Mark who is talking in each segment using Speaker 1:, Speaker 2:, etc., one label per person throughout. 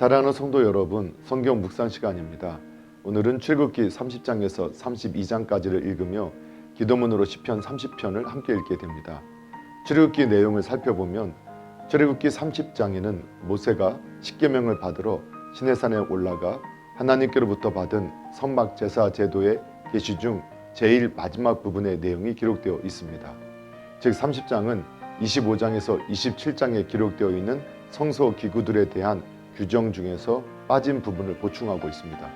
Speaker 1: 사랑하는 성도 여러분, 성경 묵상 시간입니다. 오늘은 출애굽기 30장에서 32장까지를 읽으며 기도문으로 시편 30편을 함께 읽게 됩니다. 출애굽기 내용을 살펴보면 출애굽기 30장에는 모세가 십계명을 받으러 시내산에 올라가 하나님께로부터 받은 성막 제사 제도의 계시 중 제일 마지막 부분의 내용이 기록되어 있습니다. 즉 30장은 25장에서 27장에 기록되어 있는 성소 기구들에 대한 규정 중에서 빠진 부분을 보충하고 있습니다.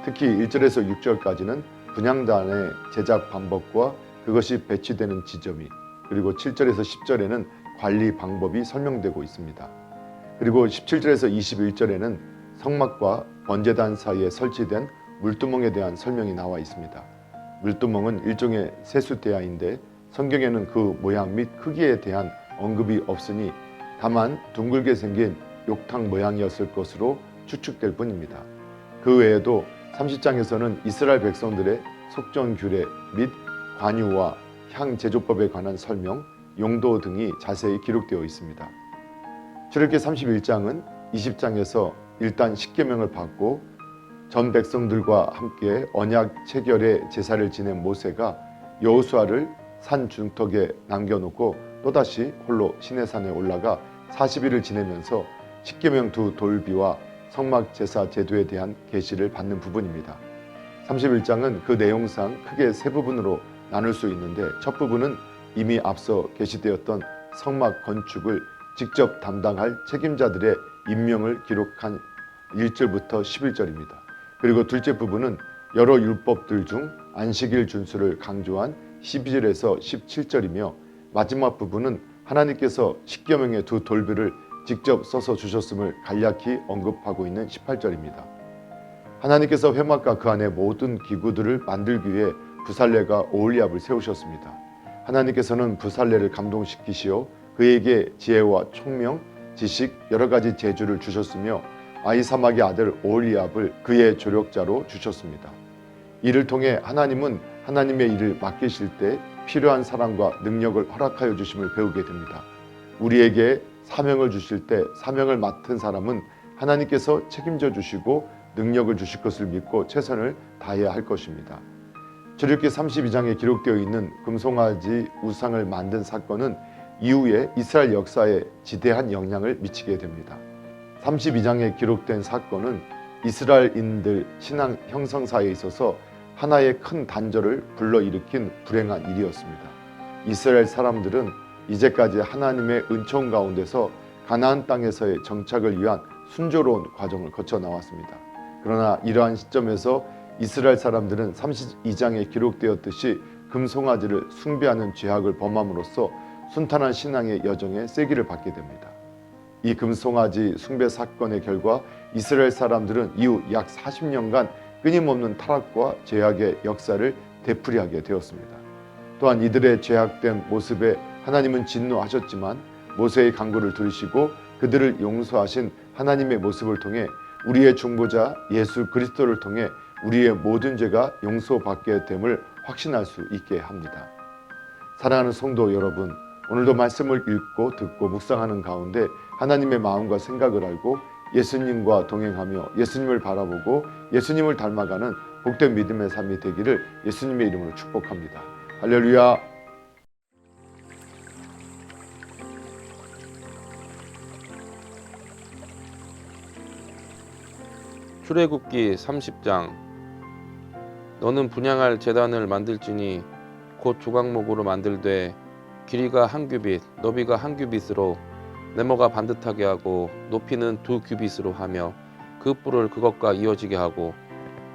Speaker 1: 특히 1절에서 6절까지는 분향단의 제작 방법과 그것이 배치되는 지점이, 그리고 7절에서 10절에는 관리 방법이 설명되고 있습니다. 그리고 17절에서 21절에는 성막과 번제단 사이에 설치된 물두멍에 대한 설명이 나와 있습니다. 물두멍은 일종의 세수대야인데 성경에는 그 모양 및 크기에 대한 언급이 없으니 다만 둥글게 생긴 욕탕 모양이었을 것으로 추측될 뿐입니다. 그 외에도 30장에서는 이스라엘 백성들의 속전 규례 및 관유와 향 제조법에 관한 설명, 용도 등이 자세히 기록되어 있습니다. 출애굽기 31장은 20장에서 일단 십계명을 받고 전 백성들과 함께 언약 체결의 제사를 지낸 모세가 여호수아를 산 중턱에 남겨놓고 또다시 홀로 시내산에 올라가 40일을 지내면서 십계명 두 돌비와 성막 제사 제도에 대한 계시를 받는 부분입니다. 31장은 그 내용상 크게 세 부분으로 나눌 수 있는데, 첫 부분은 이미 앞서 계시되었던 성막 건축을 직접 담당할 책임자들의 임명을 기록한 1절부터 11절입니다. 그리고 둘째 부분은 여러 율법들 중 안식일 준수를 강조한 12절에서 17절이며, 마지막 부분은 하나님께서 십계명의 두 돌비를 직접 써서 주셨음을 간략히 언급하고 있는 18절입니다. 하나님께서 회막과 그 안의 모든 기구들을 만들기 위해 부살레가 오홀리압을 세우셨습니다. 하나님께서는 부살레를 감동시키시어 그에게 지혜와 총명, 지식, 여러 가지 재주를 주셨으며 아히사막의 아들 오홀리압을 그의 조력자로 주셨습니다. 이를 통해 하나님은 하나님의 일을 맡기실 때 필요한 사랑과 능력을 허락하여 주심을 배우게 됩니다. 우리에게 사명을 주실 때 사명을 맡은 사람은 하나님께서 책임져 주시고 능력을 주실 것을 믿고 최선을 다해야 할 것입니다. 출애굽기 32장에 기록되어 있는 금송아지 우상을 만든 사건은 이후에 이스라엘 역사에 지대한 영향을 미치게 됩니다. 32장에 기록된 사건은 이스라엘인들 신앙 형성사에 있어서 하나의 큰 단절을 불러일으킨 불행한 일이었습니다. 이스라엘 사람들은 이제까지 하나님의 은총 가운데서 가나안 땅에서의 정착을 위한 순조로운 과정을 거쳐 나왔습니다. 그러나 이러한 시점에서 이스라엘 사람들은 32장에 기록되었듯이 금송아지를 숭배하는 죄악을 범함으로써 순탄한 신앙의 여정에 세기를 받게 됩니다. 이 금송아지 숭배 사건의 결과 이스라엘 사람들은 이후 약 40년간 끊임없는 타락과 죄악의 역사를 되풀이하게 되었습니다. 또한 이들의 죄악된 모습에 하나님은 진노하셨지만 모세의 간구를 들으시고 그들을 용서하신 하나님의 모습을 통해 우리의 중보자 예수 그리스도를 통해 우리의 모든 죄가 용서받게 됨을 확신할 수 있게 합니다. 사랑하는 성도 여러분, 오늘도 말씀을 읽고 듣고 묵상하는 가운데 하나님의 마음과 생각을 알고 예수님과 동행하며 예수님을 바라보고 예수님을 닮아가는 복된 믿음의 삶이 되기를 예수님의 이름으로 축복합니다. 할렐루야.
Speaker 2: 출애굽기 30장. 너는 분향할 제단을 만들지니 곧 조각목으로 만들되 길이가 한 규빗 너비가 한 규빗으로 네모가 반듯하게 하고 높이는 2규빗으로 하며 그 뿔을 그것과 이어지게 하고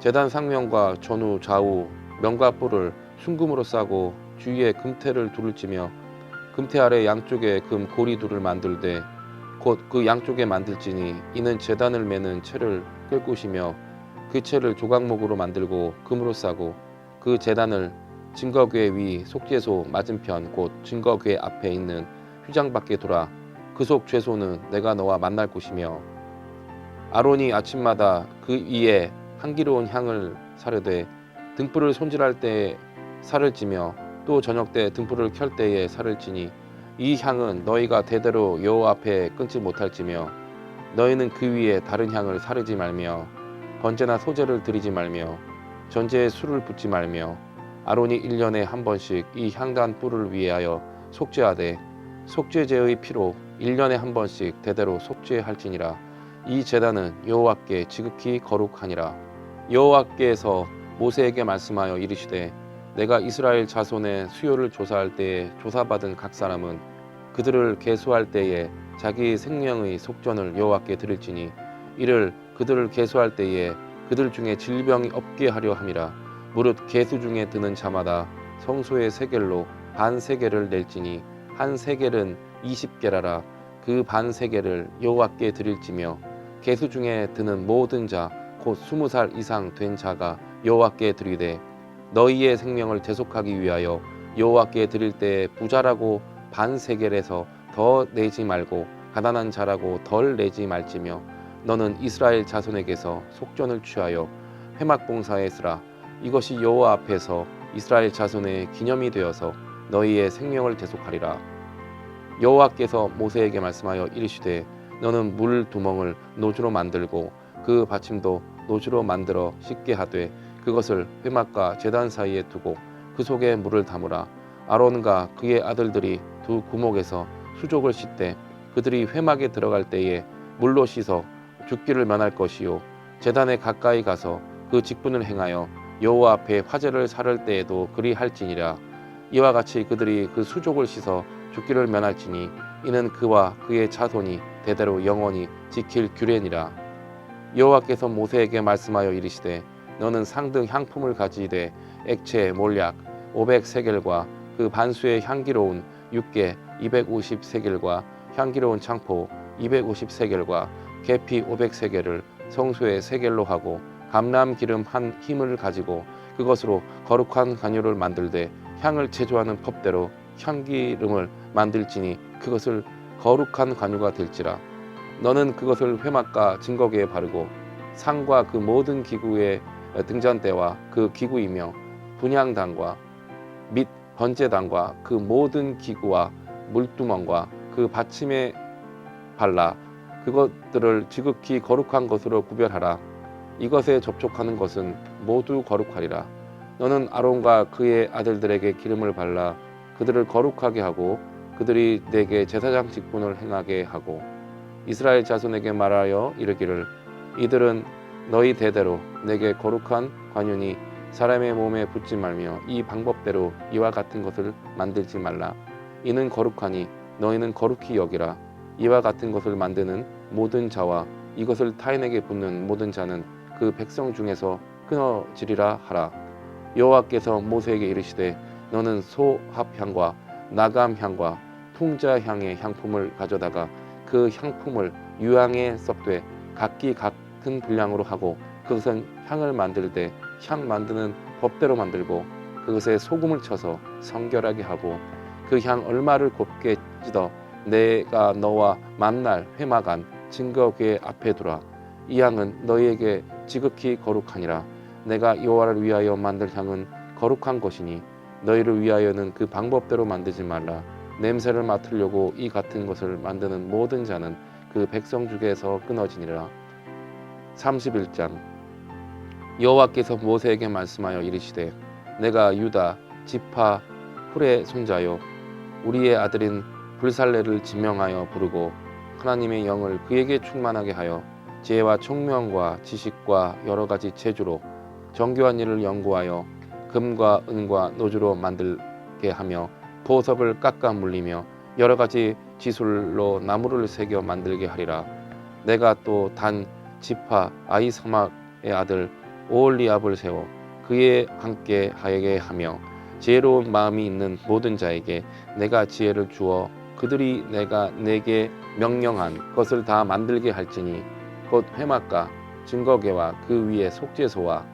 Speaker 2: 제단 상면과 전후 좌우 면과 뿔을 순금으로 싸고 주위에 금태를 둘을 찌며 금태 아래 양쪽에 금 고리 둘을 만들되 곧 그 양쪽에 만들지니 이는 제단을 매는 채를 끌 것이며 그 채를 조각목으로 만들고 금으로 싸고 그 제단을 증거궤 위 속죄소 맞은편 곧 증거궤 앞에 있는 휘장 밖에 돌아 그 속 죄소는 내가 너와 만날 곳이며 아론이 아침마다 그 위에 향기로운 향을 사르되 등불을 손질할 때에 살을 찌며 또 저녁 때 등불을 켤 때에 살을 찌니 이 향은 너희가 대대로 여호와 앞에 끊지 못할지며 너희는 그 위에 다른 향을 사르지 말며 번제나 소제를 드리지 말며 전제에 술을 붓지 말며 아론이 1년에 한 번씩 이 향단 뿔을 위하여 속죄하되 속죄제의 피로 1년에 한 번씩 대대로 속죄할지니라. 이 제단은 여호와께 지극히 거룩하니라. 여호와께서 모세에게 말씀하여 이르시되 내가 이스라엘 자손의 수요를 조사할 때에 조사받은 각 사람은 그들을 계수할 때에 자기 생명의 속전을 여호와께 드릴지니 이를 그들을 계수할 때에 그들 중에 질병이 없게 하려 함이라. 무릇 계수 중에 드는 자마다 성소의 세겔로 반 세겔을 낼지니 한 세겔은 20게라라. 그 반 세겔을 여호와께 드릴지며 계수 중에 드는 모든 자 곧 20살 이상 된 자가 여호와께 드리되 너희의 생명을 대속하기 위하여 여호와께 드릴 때 부자라고 반 세겔에서 더 내지 말고 가난한 자라고 덜 내지 말지며 너는 이스라엘 자손에게서 속전을 취하여 회막 봉사에 쓰라. 이것이 여호와 앞에서 이스라엘 자손의 기념이 되어서 너희의 생명을 대속하리라. 여호와께서 모세에게 말씀하여 이르시되 너는 물 두멍을 노주로 만들고 그 받침도 노주로 만들어 씻게 하되 그것을 회막과 제단 사이에 두고 그 속에 물을 담으라. 아론과 그의 아들들이 두 구목에서 수족을 씻되 그들이 회막에 들어갈 때에 물로 씻어 죽기를 면할 것이요 제단에 가까이 가서 그 직분을 행하여 여호와 앞에 화제를 사를 때에도 그리할지니라. 이와 같이 그들이 그 수족을 씻어 죽기를 면할지니 이는 그와 그의 자손이 대대로 영원히 지킬 규례니라. 여호와께서 모세에게 말씀하여 이르시되 너는 상등 향품을 가지되 액체 몰약 500세겔과 그 반수의 향기로운 육개 250세겔과 향기로운 창포 250세겔과 계피 500세겔을 성소의 세겔로 하고 감람 기름 한 힘을 가지고 그것으로 거룩한 관유를 만들되 향을 제조하는 법대로 향기름을 만들지니 그것을 거룩한 관유가 될지라. 너는 그것을 회막과 증거기에 바르고 상과 그 모든 기구의 등잔대와 그 기구이며 분향단과 및 번제단과 그 모든 기구와 물두멍과 그 받침에 발라 그것들을 지극히 거룩한 것으로 구별하라. 이것에 접촉하는 것은 모두 거룩하리라. 너는 아론과 그의 아들들에게 기름을 발라 그들을 거룩하게 하고 그들이 내게 제사장 직분을 행하게 하고 이스라엘 자손에게 말하여 이르기를 이들은 너희 대대로 내게 거룩한 관윤이 사람의 몸에 붙지 말며 이 방법대로 이와 같은 것을 만들지 말라. 이는 거룩하니 너희는 거룩히 여기라. 이와 같은 것을 만드는 모든 자와 이것을 타인에게 붓는 모든 자는 그 백성 중에서 끊어지리라 하라. 여호와께서 모세에게 이르시되 너는 소합향과 나감향과 통자향의 향품을 가져다가 그 향품을 유향에 썩되 각기 같은 분량으로 하고 그것은 향을 만들 때 향 만드는 법대로 만들고 그것에 소금을 쳐서 성결하게 하고 그 향 얼마를 곱게 찢어 내가 너와 만날 회막안 증거궤 앞에 두라. 이 향은 너희에게 지극히 거룩하니라. 내가 여호와를 위하여 만들 향은 거룩한 것이니 너희를 위하여는 그 방법대로 만들지 말라. 냄새를 맡으려고 이 같은 것을 만드는 모든 자는 그 백성 중에서 끊어지니라. 31장 여호와께서 모세에게 말씀하여 이르시되 내가 유다 지파 훌의 손자요 우리의 아들인 불살레를 지명하여 부르고 하나님의 영을 그에게 충만하게 하여 지혜와 총명과 지식과 여러 가지 재주로 정교한 일을 연구하여 금과 은과 노주로 만들게 하며 보석을 깎아 물리며 여러 가지 지술로 나무를 새겨 만들게 하리라. 내가 또 단 지파 아이사막의 아들 오홀리압을 세워 그에 함께 하게 하며 지혜로운 마음이 있는 모든 자에게 내가 지혜를 주어 그들이 내가 내게 명령한 것을 다 만들게 할지니 곧 회막과 증거궤와 그 위에 속죄소와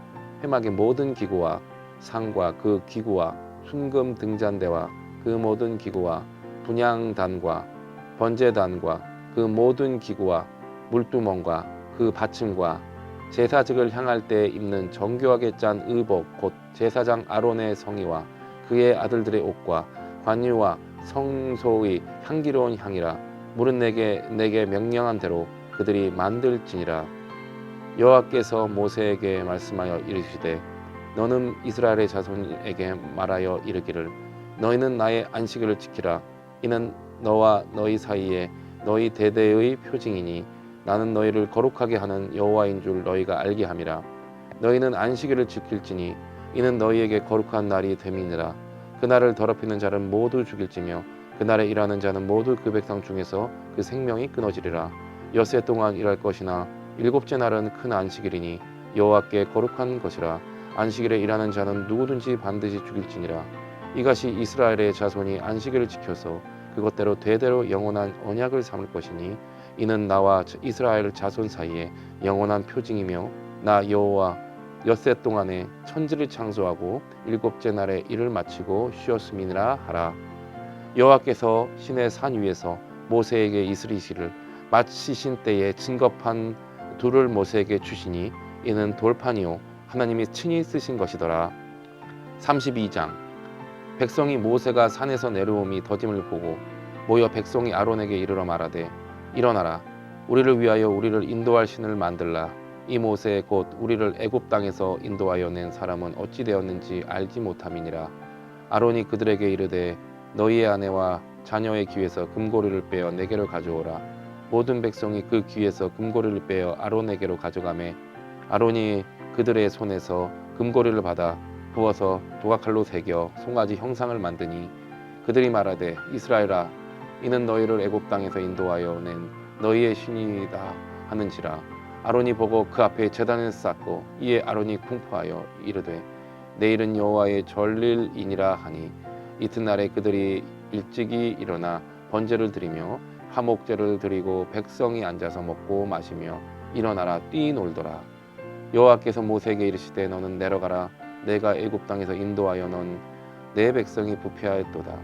Speaker 2: 회막의 모든 기구와 상과 그 기구와 순금 등잔대와 그 모든 기구와 분향단과 번제단과 그 모든 기구와 물두멍과 그 받침과 제사직을 향할 때 입는 정교하게 짠 의복 곧 제사장 아론의 성의와 그의 아들들의 옷과 관유와 성소의 향기로운 향이라. 물은 내게 명령한 대로 그들이 만들지니라. 여호와께서 모세에게 말씀하여 이르시되 너는 이스라엘의 자손에게 말하여 이르기를 너희는 나의 안식일을 지키라. 이는 너와 너희 사이에 너희 대대의 표징이니 나는 너희를 거룩하게 하는 여호와인 줄 너희가 알게 함이라. 너희는 안식일을 지킬지니 이는 너희에게 거룩한 날이 됨이니라. 그날을 더럽히는 자는 모두 죽일지며 그날에 일하는 자는 모두 그 백성 중에서 그 생명이 끊어지리라. 엿새 동안 일할 것이나 일곱째 날은 큰 안식일이니 여호와께 거룩한 것이라. 안식일에 일하는 자는 누구든지 반드시 죽일지니라. 이것이 이스라엘의 자손이 안식일을 지켜서 그것대로 대대로 영원한 언약을 삼을 것이니 이는 나와 이스라엘 자손 사이에 영원한 표징이며 나 여호와 엿새 동안에 천지를 창조하고 일곱째 날에 일을 마치고 쉬었음이니라 하라. 여호와께서 시내 산 위에서 모세에게 이스리시를 마치신 때에 증거판 둘을 모세에게 주시니 이는 돌판이요 하나님이 친히 쓰신 것이더라. 32장 백성이 모세가 산에서 내려옴이 더딤을 보고 모여 백성이 아론에게 이르러 말하되 일어나라 우리를 위하여 우리를 인도할 신을 만들라. 이 모세 곧 우리를 애굽 땅에서 인도하여 낸 사람은 어찌 되었는지 알지 못함이니라. 아론이 그들에게 이르되 너희의 아내와 자녀의 귀에서 금고리를 빼어 내게로 가져오라. 모든 백성이 그 귀에서 금고리를 빼어 아론에게로 가져가매 아론이 그들의 손에서 금고리를 받아 부어서 도각칼로 새겨 송아지 형상을 만드니 그들이 말하되 이스라엘아 이는 너희를 애굽 땅에서 인도하여 낸 너희의 신이다 하는지라. 아론이 보고 그 앞에 제단을 쌓고 이에 아론이 궁포하여 이르되 내일은 여호와의 절일이니라 하니 이튿날에 그들이 일찍이 일어나 번제를 드리며 화목제를 드리고 백성이 앉아서 먹고 마시며 일어나라 뛰놀더라. 여호와께서 모세에게 이르시되 너는 내려가라. 내가 애굽 땅에서 인도하여 넌 내 백성이 부패하였도다.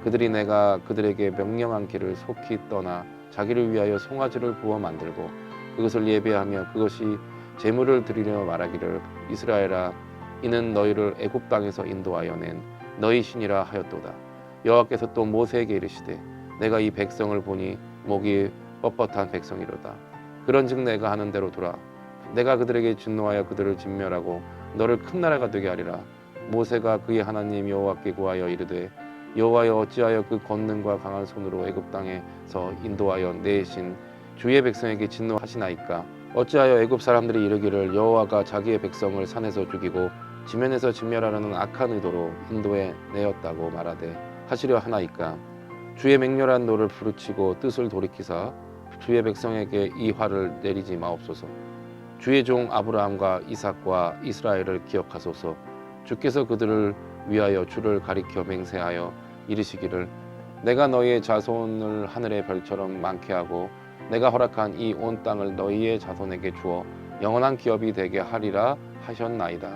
Speaker 2: 그들이 내가 그들에게 명령한 길을 속히 떠나 자기를 위하여 송아지를 부어 만들고 그것을 예배하며 그것이 제물을 드리려 말하기를 이스라엘아 이는 너희를 애굽 땅에서 인도하여 낸 너희 신이라 하였도다. 여호와께서 또 모세에게 이르시되 내가 이 백성을 보니 목이 뻣뻣한 백성이로다. 그런즉 내가 하는 대로 두라. 내가 그들에게 진노하여 그들을 진멸하고 너를 큰 나라가 되게 하리라. 모세가 그의 하나님 여호와께 구하여 이르되 여호와여 어찌하여 그 권능과 강한 손으로 애굽 땅에서 인도하여 내신 주의 백성에게 진노하시나이까. 어찌하여 애굽 사람들이 이르기를 여호와가 자기의 백성을 산에서 죽이고 지면에서 진멸하려는 악한 의도로 인도해 내었다고 말하되 하시려 하나이까. 주의 맹렬한 노를 부르치고 뜻을 돌이키사 주의 백성에게 이 화를 내리지 마옵소서. 주의 종 아브라함과 이삭과 이스라엘을 기억하소서. 주께서 그들을 위하여 주를 가리켜 맹세하여 이르시기를 내가 너희의 자손을 하늘의 별처럼 많게 하고 내가 허락한 이 온 땅을 너희의 자손에게 주어 영원한 기업이 되게 하리라 하셨나이다.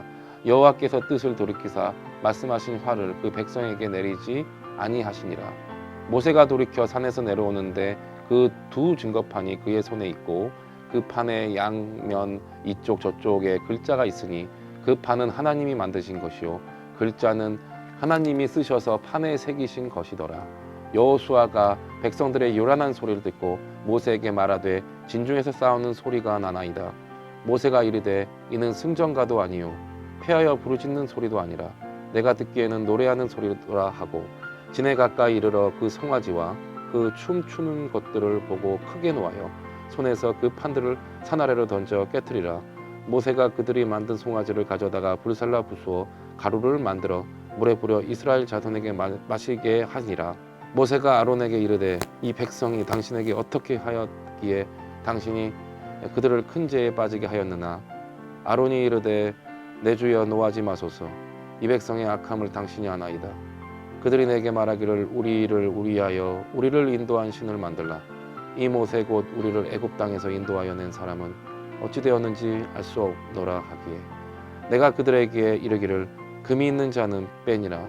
Speaker 2: 여호와께서 뜻을 돌이키사 말씀하신 화를 그 백성에게 내리지 아니하시니라. 모세가 돌이켜 산에서 내려오는데 그 두 증거판이 그의 손에 있고 그 판의 양면 이쪽 저쪽에 글자가 있으니 그 판은 하나님이 만드신 것이요 글자는 하나님이 쓰셔서 판에 새기신 것이더라. 여호수아가 백성들의 요란한 소리를 듣고 모세에게 말하되 진중에서 싸우는 소리가 나나이다. 모세가 이르되 이는 승전가도 아니요 패하여 부르짖는 소리도 아니라 내가 듣기에는 노래하는 소리더라 하고 진에 가까이 이르러 그 송아지와 그 춤추는 것들을 보고 크게 노하여 손에서 그 판들을 산 아래로 던져 깨뜨리라. 모세가 그들이 만든 송아지를 가져다가 불살라 부수어 가루를 만들어 물에 뿌려 이스라엘 자손에게 마시게 하니라. 모세가 아론에게 이르되 이 백성이 당신에게 어떻게 하였기에 당신이 그들을 큰 죄에 빠지게 하였느냐. 아론이 이르되 내 주여 노하지 마소서. 이 백성의 악함을 당신이 아나이다. 그들이 내게 말하기를 우리를 위하여 우리를 인도한 신을 만들라. 이 모세 곧 우리를 애굽 땅에서 인도하여 낸 사람은 어찌 되었는지 알 수 없노라 하기에 내가 그들에게 이르기를 금이 있는 자는 빼니라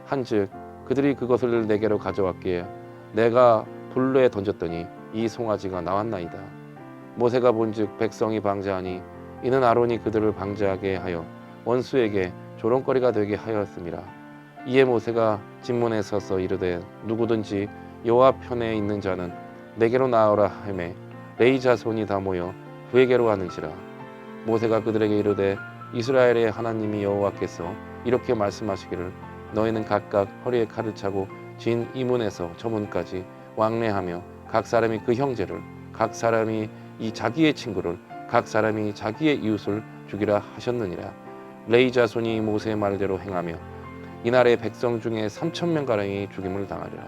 Speaker 2: 한즉 그들이 그것을 내게로 가져왔기에 내가 불로에 던졌더니 이 송아지가 나왔나이다. 모세가 본즉 백성이 방자하니 이는 아론이 그들을 방자하게 하여 원수에게 조롱거리가 되게 하였음이라. 이에 모세가 진문에 서서 이르되 누구든지 여호와 편에 있는 자는 내게로 나오라 하매 레위 자손이 다 모여 회개로 하는지라. 모세가 그들에게 이르되 이스라엘의 하나님이 여호와께서 이렇게 말씀하시기를 너희는 각각 허리에 칼을 차고 진 이문에서 저문까지 왕래하며 각 사람이 그 형제를 각 사람이 이 자기의 친구를 각 사람이 자기의 이웃을 죽이라 하셨느니라. 레위 자손이 모세의 말대로 행하며 이날에 백성 중에 3,000명 가량이 죽임을 당하리라.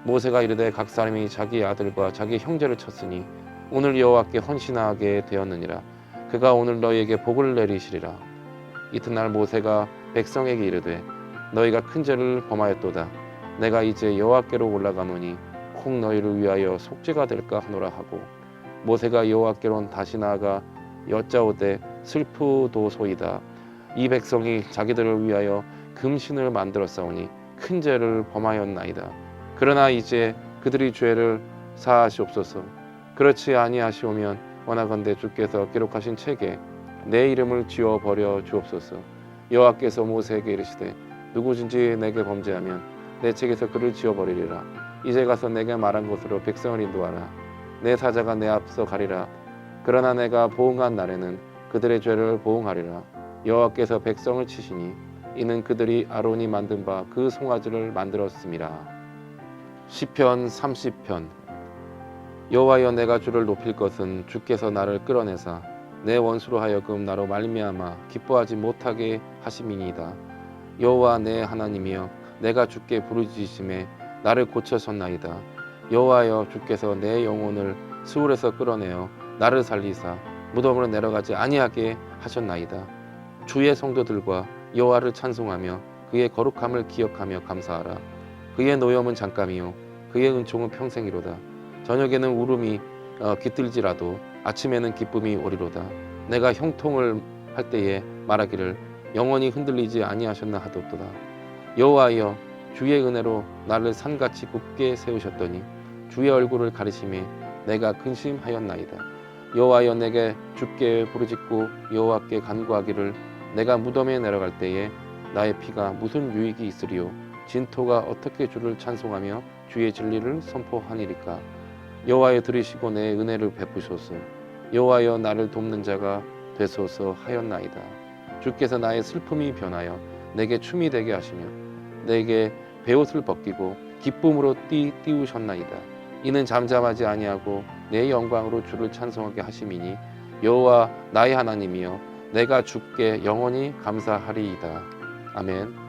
Speaker 2: 모세가 이르되 각 사람이 자기의 아들과 자기의 형제를 쳤으니 오늘 여호와께 헌신하게 되었느니라. 그가 오늘 너희에게 복을 내리시리라. 이튿날 모세가 백성에게 이르되 너희가 큰 죄를 범하였도다. 내가 이제 여호와께로 올라가노니 혹 너희를 위하여 속죄가 될까 하노라 하고 모세가 여호와께로 다시 나아가 여짜오되 슬프도소이다. 이 백성이 자기들을 위하여 금신을 만들었사오니 큰 죄를 범하였나이다. 그러나 이제 그들이 죄를 사하시옵소서. 그렇지 아니하시오면 원하건대 주께서 기록하신 책에 내 이름을 지워 버려 주옵소서. 여호와께서 모세에게 이르시되 누구든지 내게 범죄하면 내 책에서 그를 지워 버리리라. 이제 가서 내게 말한 곳으로 백성을 인도하라. 내 사자가 내 앞서 가리라. 그러나 내가 보응한 날에는 그들의 죄를 보응하리라. 여호와께서 백성을 치시니 이는 그들이 아론이 만든 바 그 송아지를 만들었음이라. 시편 30편. 여호와여 내가 주를 높일 것은 주께서 나를 끌어내사 내 원수로 하여금 나로 말미암아 기뻐하지 못하게 하심이니이다. 여호와 내 하나님이여 내가 주께 부르짖으심에 나를 고쳐셨나이다. 여호와여 주께서 내 영혼을 스울에서 끌어내어 나를 살리사 무덤으로 내려가지 아니하게 하셨나이다. 주의 성도들과 여호와를 찬송하며 그의 거룩함을 기억하며 감사하라. 그의 노염은 잠깐이요 그의 은총은 평생이로다. 저녁에는 울음이 깃들지라도 아침에는 기쁨이 오리로다. 내가 형통을 할 때에 말하기를 영원히 흔들리지 아니하셨나 하도다. 여호와여 주의 은혜로 나를 산같이 굳게 세우셨더니 주의 얼굴을 가리심에 내가 근심하였나이다. 여호와여 내게 주께 부르짖고 여호와께 간구하기를 내가 무덤에 내려갈 때에 나의 피가 무슨 유익이 있으리요. 진토가 어떻게 주를 찬송하며 주의 진리를 선포하니리까. 여호와여 들으시고 내 은혜를 베푸소서. 여호와여 나를 돕는 자가 되소서 하였나이다. 주께서 나의 슬픔이 변하여 내게 춤이 되게 하시며 내게 베옷을 벗기고 기쁨으로 띄우셨나이다. 이는 잠잠하지 아니하고 내 영광으로 주를 찬송하게 하심이니 여호와 나의 하나님이여 내가 주께 영원히 감사하리이다. 아멘.